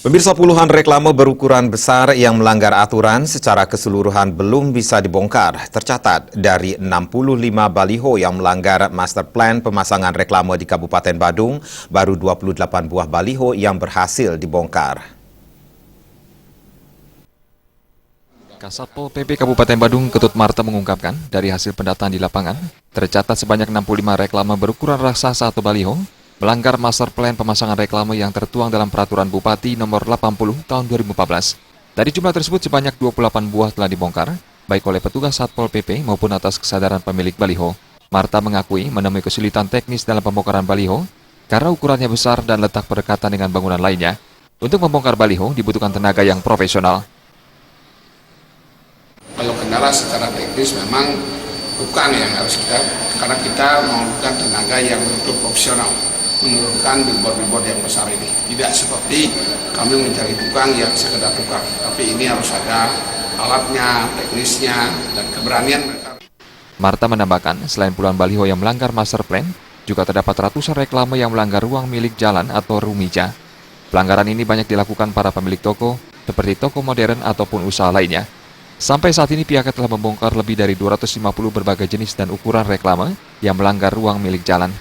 Pemirsa, puluhan reklame berukuran besar yang melanggar aturan secara keseluruhan belum bisa dibongkar. Tercatat dari 65 baliho yang melanggar master plan pemasangan reklame di Kabupaten Badung, baru 28 buah baliho yang berhasil dibongkar. Kasatpol PP Kabupaten Badung Ketut Marta mengungkapkan, dari hasil pendataan di lapangan, tercatat sebanyak 65 reklame berukuran raksasa atau baliho melanggar master plan pemasangan reklame yang tertuang dalam Peraturan Bupati Nomor 80 Tahun 2014. Dari jumlah tersebut, sebanyak 28 buah telah dibongkar, baik oleh petugas Satpol PP maupun atas kesadaran pemilik baliho. Marta mengakui menemui kesulitan teknis dalam pembongkaran baliho karena ukurannya besar dan letak berdekatan dengan bangunan lainnya. Untuk membongkar baliho dibutuhkan tenaga yang profesional. Kalau kendala secara teknis memang bukan yang harus karena kita memerlukan tenaga yang betul profesional menurunkan billboard-billboard yang besar ini. Tidak seperti kami mencari tukang yang sekedar tukang, tapi ini harus ada alatnya, teknisnya, dan keberanian mereka. Marta menambahkan, selain puluhan baliho yang melanggar master plan, juga terdapat ratusan reklame yang melanggar ruang milik jalan atau rumija. Pelanggaran ini banyak dilakukan para pemilik toko, seperti toko modern ataupun usaha lainnya. Sampai saat ini pihaknya telah membongkar lebih dari 250 berbagai jenis dan ukuran reklame yang melanggar ruang milik jalan.